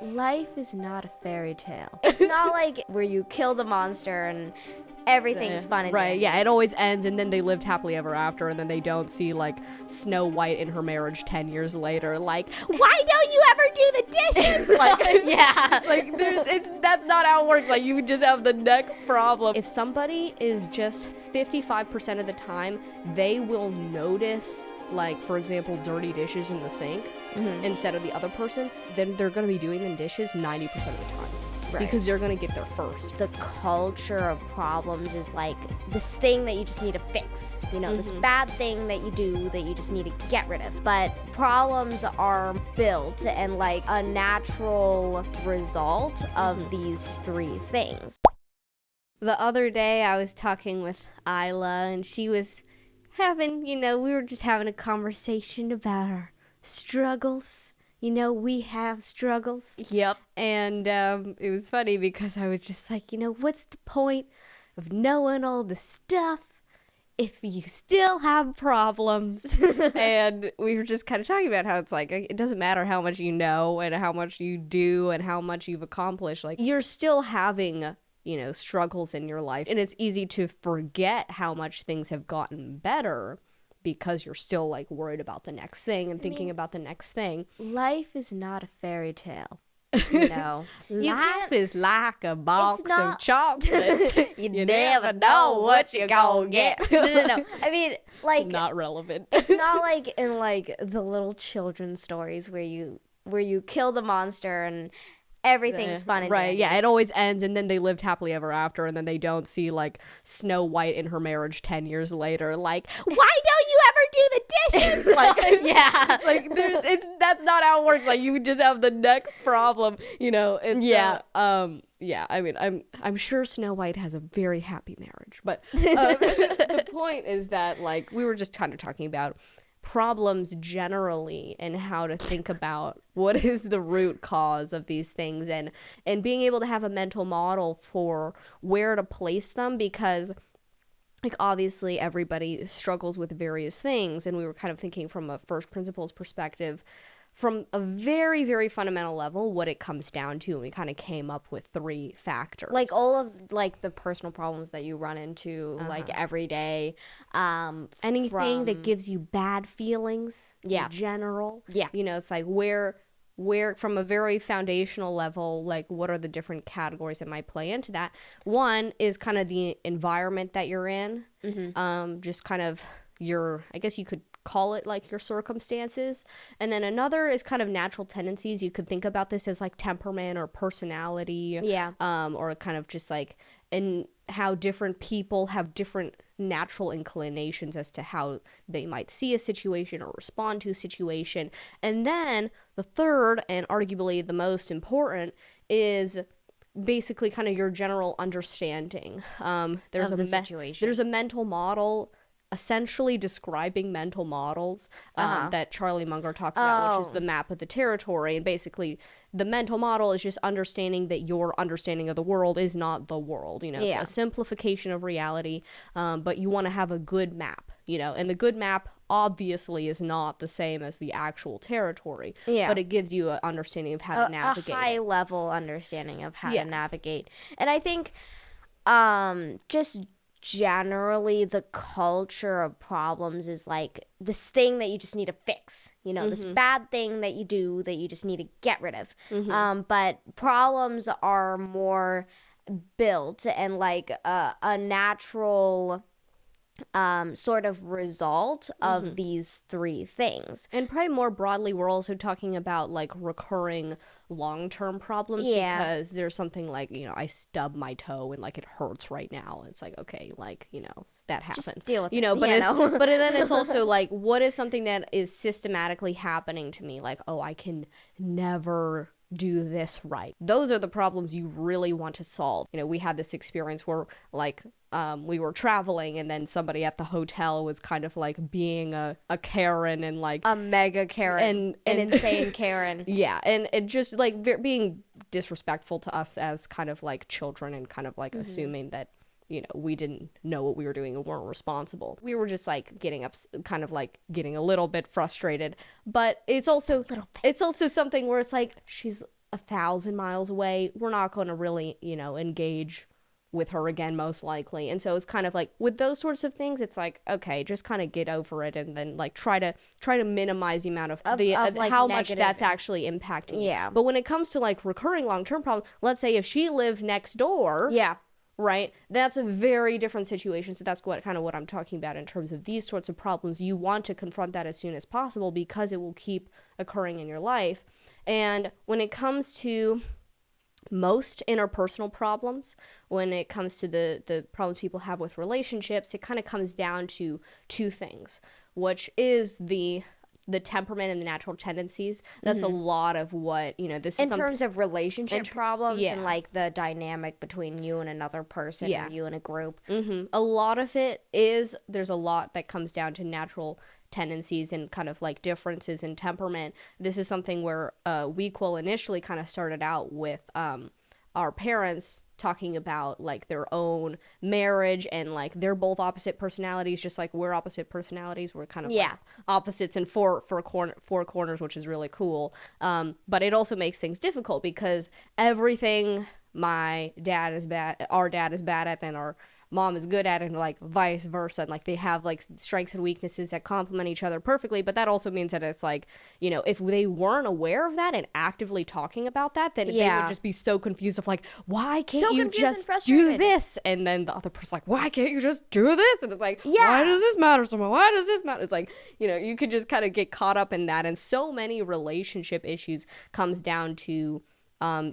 Life is not a fairy tale. It's not like where you kill the monster and everything's fun and right, dandy. yeah, it always ends and then they lived happily ever after, and then they don't see like Snow White in her marriage 10 years later like, why don't you ever do the dishes? Like, yeah. like that's not how it works. Like, you just have the next problem. If somebody is just 55% of the time, they will notice, like, for example, dirty dishes in the sink instead of the other person, then they're going to be doing the dishes 90% of the time. Right. Because they're going to get there first. The culture of problems is like this thing that you just need to fix. You know, this bad thing that you do that you just need to get rid of. But problems are built and like a natural result of these three things. The other day I was talking with Isla and she was having, we were just having a conversation about our struggles. We have struggles. Yep. And it was funny because I was just like, what's the point of knowing all the stuff if you still have problems? And we were just kind of talking about how it's like, it doesn't matter how much you know and how much you do and how much you've accomplished. Like, you're still having, struggles in your life. And it's easy to forget how much things have gotten better because you're still like worried about the next thing and thinking about the next thing. Life is not a fairy tale. Life is like a box of chocolates. you never know what you're gonna get. No. I mean, like, it's not relevant. It's not like in like the little children's stories where you kill the monster and everything's fun and right, dandy. yeah, it always ends and then they lived happily ever after, and then they don't see like Snow White in her marriage 10 years later like, why don't you ever do the dishes? Like, yeah, like that's not how it works. Like, you just have the next problem, and yeah, I mean, I'm sure Snow White has a very happy marriage, but the point is that, like, we were just kind of talking about problems generally and how to think about what is the root cause of these things, and being able to have a mental model for where to place them, because like, obviously everybody struggles with various things, and we were kind of thinking from a first principles perspective, from a very, very fundamental level, what it comes down to, and we kind of came up with 3 factors. Like all of like the personal problems that you run into like every day. Anything that gives you bad feelings in general. Yeah. It's like where from a very foundational level, like, what are the different categories that might play into that? One is kind of the environment that you're in. Just kind of I guess you could call it like your circumstances. And then another is kind of natural tendencies. You could think about this as like temperament or personality. Yeah. Or kind of just like, and how different people have different natural inclinations as to how they might see a situation or respond to a situation. And then the third, and arguably the most important, is basically kind of your general understanding. There's of the situation. There's a mental model essentially describing mental models that Charlie Munger talks about, which is the map of the territory. And basically the mental model is just understanding that your understanding of the world is not the world. It's a simplification of reality, but you want to have a good map, and the good map obviously is not the same as the actual territory, but it gives you an understanding of how to navigate. A high level understanding of how to navigate. And I think just generally the culture of problems is like this thing that you just need to fix, this bad thing that you do that you just need to get rid of. But problems are more built and like a natural sort of result of these 3 things. And probably more broadly, we're also talking about like recurring long-term problems, because there's something like, I stub my toe and like it hurts right now. It's like, okay, like, that happens. Just deal with it. But then it's also like, what is something that is systematically happening to me? Like, oh, I can never do this right. Those are the problems you really want to solve. We had this experience where like we were traveling, and then somebody at the hotel was kind of like being a Karen, and like a mega Karen, an insane Karen. Yeah, and just like being disrespectful to us as kind of like children, and kind of like assuming that we didn't know what we were doing and weren't responsible. We were just like getting a little bit frustrated, but it's also something where it's like, she's 1,000 miles away, we're not going to really, engage with her again, most likely. And so it's kind of like with those sorts of things, it's like, okay, just kind of get over it, and then like try to minimize the amount of like how much that's actually impacting you. Yeah. But when it comes to like recurring long-term problems, let's say if she lived next door, yeah, right, that's a very different situation. So that's what I'm talking about in terms of these sorts of problems. You want to confront that as soon as possible because it will keep occurring in your life. And when it comes to most interpersonal problems, when it comes to the problems people have with relationships, it kind of comes down to two things, which is the temperament and the natural tendencies. That's a lot of what, this is in terms of relationship problems, yeah. and like the dynamic between you and another person, Yeah. and you and a group. A lot of it is, there's a lot that comes down to natural tendencies and kind of like differences in temperament. This is something where Wequel initially kind of started out with our parents talking about like their own marriage, and like they're both opposite personalities, just like we're opposite personalities. We're kind of like opposites in four corners, which is really cool. But it also makes things difficult because everything our dad is bad at, then our mom is good at it, and like vice versa. And like they have like strengths and weaknesses that complement each other perfectly. But that also means that it's like, if they weren't aware of that and actively talking about that, then they would just be so confused of like, why can't you just do this? And then the other person's like, why can't you just do this? And it's like, why does this matter so much? Why does this matter? It's like, you could just kind of get caught up in that. And so many relationship issues comes down to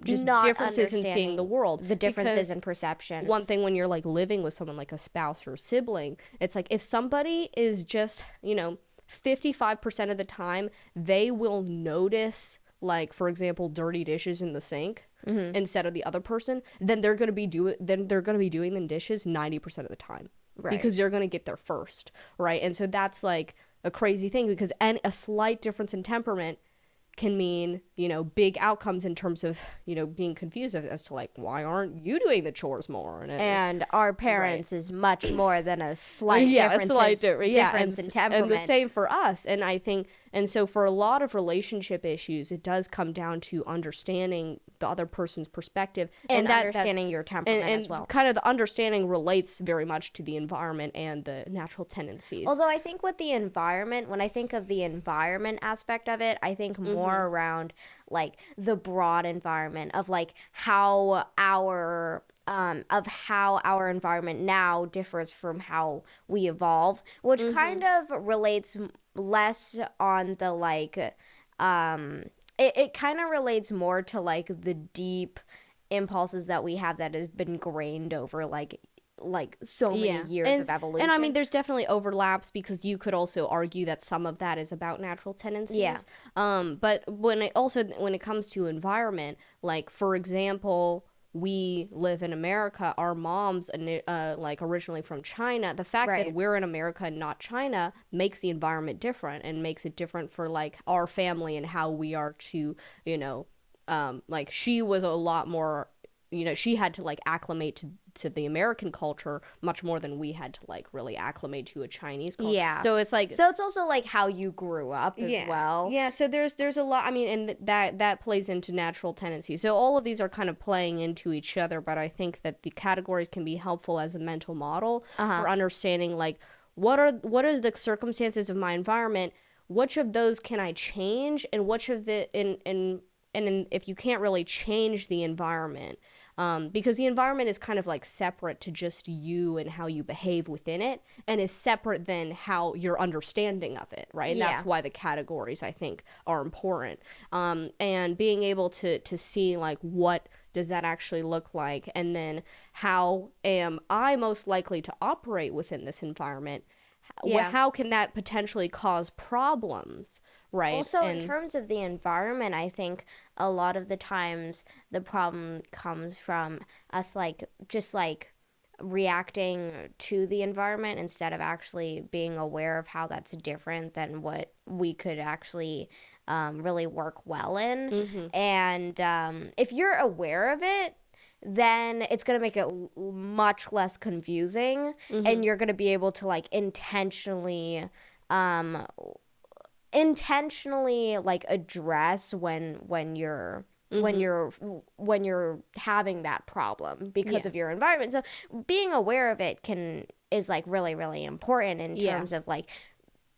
just not differences in seeing the world, the differences in perception. One thing when you're like living with someone like a spouse or a sibling, it's like if somebody is just 55% of the time they will notice, like for example, dirty dishes in the sink instead of the other person, then they're gonna be doing the dishes 90% of the time, right? Because they're gonna get there first, right? And so that's like a crazy thing, because a slight difference in temperament can mean, big outcomes in terms of, being confused as to like, why aren't you doing the chores more? And our parents is much more than a slight difference in temperament. And the same for us. And I think, and so for a lot of relationship issues, it does come down to understanding the other person's perspective and understanding your temperament as well. Kind of the understanding relates very much to the environment and the natural tendencies. Although I think with the environment, when I think of the environment aspect of it, I think more around like the broad environment of like how our environment now differs from how we evolved, which kind of relates less on the like it kind of relates more to like the deep impulses that we have that has been grained over like so many years of evolution. And I mean, there's definitely overlaps, because you could also argue that some of that is about natural tendencies. Yeah. But when it comes to environment, like for example, we live in America. Our mom's like originally from China. The fact that we're in America and not China makes the environment different, and makes it different for like our family and how we are to, like she was a lot more, she had to like acclimate to the American culture much more than we had to like really acclimate to a Chinese culture. Yeah. So it's like, so it's also like how you grew up as well. Yeah. So there's a lot. I mean, and that plays into natural tendencies. So all of these are kind of playing into each other. But I think that the categories can be helpful as a mental model for understanding like what are the circumstances of my environment. Which of those can I change, and which of the if you can't really change the environment. Because the environment is kind of like separate to just you and how you behave within it, and is separate than how your understanding of it, right? And that's why the categories, I think, are important. And being able to see like what does that actually look like, and then how am I most likely to operate within this environment? How can that potentially cause problems, right? Also, in terms of the environment, I think a lot of the times the problem comes from us like just like reacting to the environment instead of actually being aware of how that's different than what we could actually really work well in. And if you're aware of it, then it's going to make it much less confusing, and you're going to be able to like intentionally like address when you're when you're having that problem because of your environment. So being aware of it is like really, really important in terms of like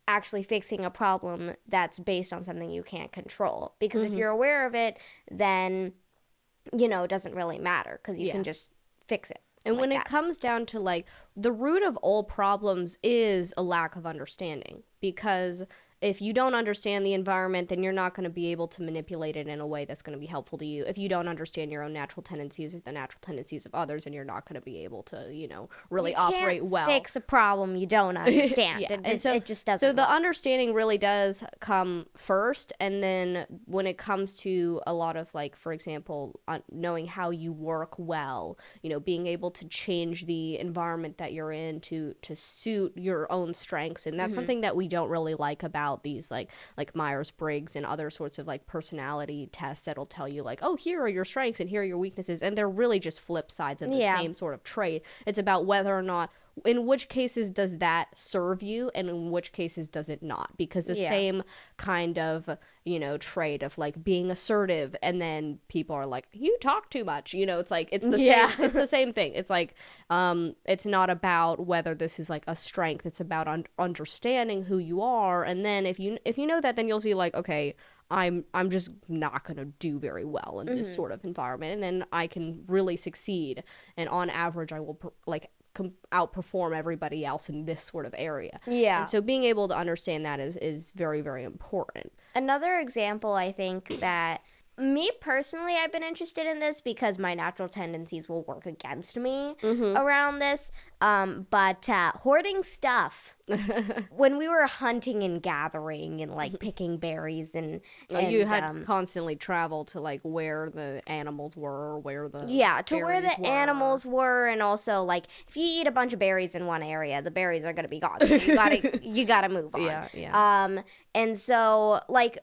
actually fixing a problem that's based on something you can't control. Because if you're aware of it, then it doesn't really matter because you can just fix it. And like when that. it comes down to like the root of all problems is a lack of understanding, because if you don't understand the environment, then you're not going to be able to manipulate it in a way that's going to be helpful to you. If you don't understand your own natural tendencies or the natural tendencies of others, and you're not going to be able to, really operate well. Fix a problem you don't understand. Yeah. It just doesn't. So the work. understanding really does come first, and then when it comes to a lot of like, for example, knowing how you work well, being able to change the environment that you're in to suit your own strengths, and that's something that we don't really like about these like Myers-Briggs and other sorts of like personality tests that'll tell you like, oh, here are your strengths and here are your weaknesses, and they're really just flip sides of the same sort of trait. It's about whether or not, in which cases does that serve you and in which cases does it not, because the same kind of trait of like being assertive, and then people are like, you talk too much, it's like it's the same. It's the same thing. It's like it's not about whether this is like a strength, it's about understanding who you are, and then if you know that, then you'll see like, okay, I'm just not going to do very well in this sort of environment, and then I can really succeed, and on average I will outperform everybody else in this sort of area. And so being able to understand that is very, very important. Another example, I think, that me personally, I've been interested in this because my natural tendencies will work against me around this. But hoarding stuff. When we were hunting and gathering and like picking berries and you had constantly travel to like where the animals were, or where the where the animals were, and also like if you eat a bunch of berries in one area, the berries are gonna be gone. So you gotta move on. And so like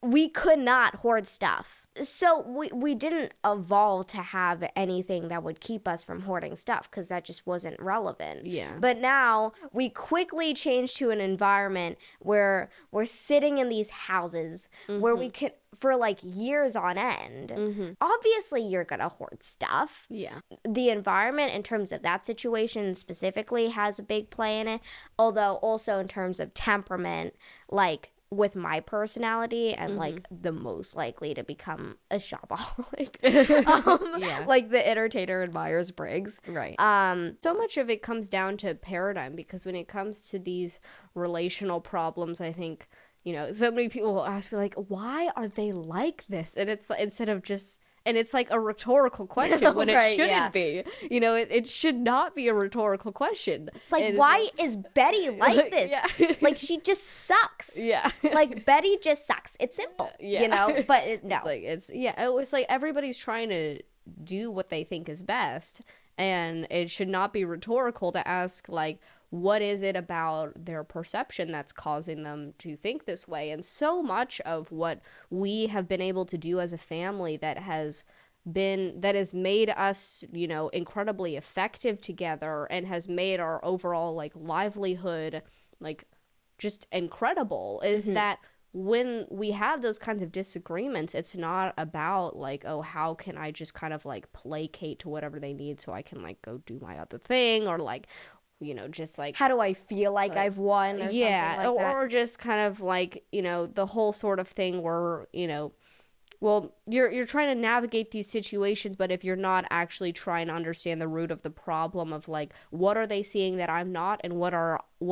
we could not hoard stuff. So we didn't evolve to have anything that would keep us from hoarding stuff because that just wasn't relevant. Yeah. But now we quickly changed to an environment where we're sitting in these houses where we can, for like years on end. Obviously, you're going to hoard stuff. Yeah. The environment in terms of that situation specifically has a big play in it. Although also in terms of temperament, like with my personality, I'm like the most likely to become a shopaholic. Like the entertainer in Myers-Briggs. Right. So much of it comes down to paradigm, because when it comes to these relational problems, I think, so many people will ask me like, why are they like this? And it's instead of just, and it's like a rhetorical question when it shouldn't be. It should not be a rhetorical question. It's like, why is Betty like this? Like, she just sucks. Like, Betty just sucks. It's simple, but no. It's like everybody's trying to do what they think is best, and it should not be rhetorical to ask, like, what is it about their perception that's causing them to think this way? And so much of what we have been able to do as a family that has made us, incredibly effective together, and has made our overall like livelihood like just incredible, is that when we have those kinds of disagreements, it's not about like, oh, how can I just kind of like placate to whatever they need so I can like go do my other thing, or like, just like, how do I feel like I've won, or something like that. Or just kind of like, the whole sort of thing where, well, you're trying to navigate these situations, but if you're not actually trying to understand the root of the problem of like, what are they seeing that I'm not, and what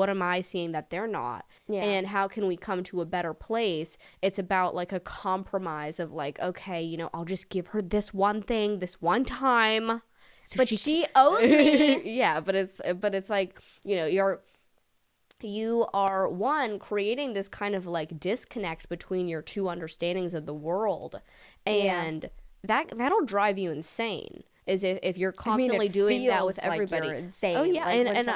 am I seeing that they're not, and how can we come to a better place? It's about like a compromise of like, okay, I'll just give her this one thing this one time, so but she owes me. but it's like, you are one creating this kind of like disconnect between your two understandings of the world, and that'll drive you insane. Is if you're constantly doing that with everybody. You're insane. Oh yeah, like and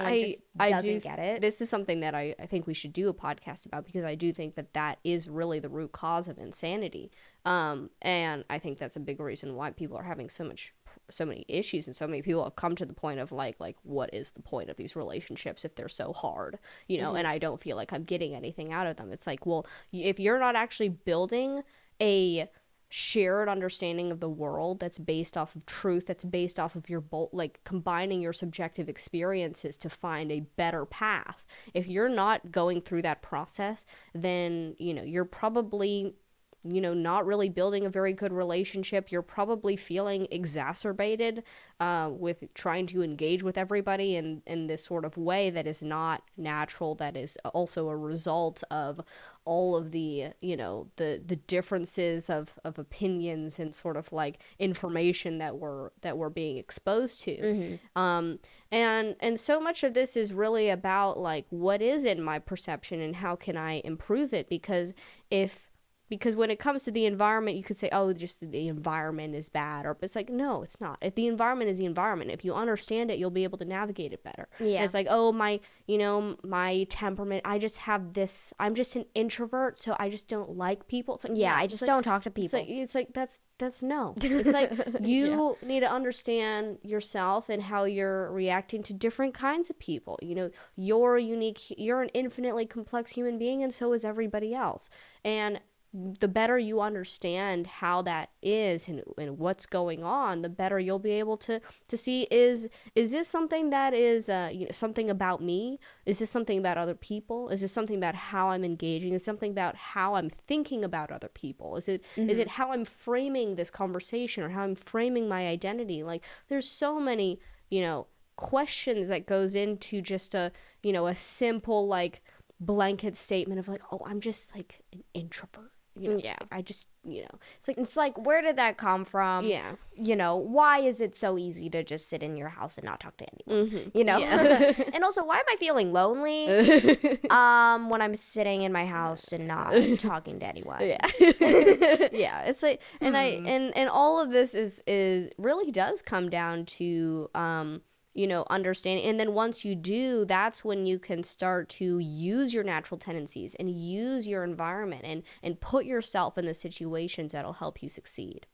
I doesn't get it. This is something that I think we should do a podcast about, because I do think that is really the root cause of insanity. And I think that's a big reason why people are having so many issues, and so many people have come to the point of like what is the point of these relationships if they're so hard, and I don't feel like I'm getting anything out of them. It's like, well, if you're not actually building a shared understanding of the world that's based off of truth, that's based off of your like combining your subjective experiences to find a better path. If you're not going through that process, then you're probably not really building a very good relationship. You're probably feeling exacerbated with trying to engage with everybody in this sort of way that is not natural, that is also a result of all of the the differences of opinions and sort of like information that we're being exposed to. And so much of this is really about like, what is in my perception and how can I improve it? Because when it comes to the environment, you could say, oh, just the environment is bad. Or it's like, no, it's not. If the environment is the environment, if you understand it, you'll be able to navigate it better. Yeah. And it's like, oh, my temperament, I just have this, I'm just an introvert, so I just don't like people. It's like, yeah, I just don't talk to people. It's like that's no. It's like you need to understand yourself and how you're reacting to different kinds of people. You're unique, you're an infinitely complex human being, and so is everybody else. And the better you understand how that is and what's going on, the better you'll be able to see, is this something that is something about me? Is this something about other people? Is this something about how I'm engaging? Is something about how I'm thinking about other people? Is it how I'm framing this conversation or how I'm framing my identity? Like, there's so many questions that goes into just a simple like blanket statement of like, oh, I'm just like an introvert. Yeah. I just, it's like, where did that come from? Yeah. Why is it so easy to just sit in your house and not talk to anyone? Mm-hmm. Yeah. And also, why am I feeling lonely when I'm sitting in my house and not talking to anyone? Yeah. Yeah. It's like, and all of this is really does come down to understanding. And then once you do, that's when you can start to use your natural tendencies and use your environment and put yourself in the situations that'll help you succeed.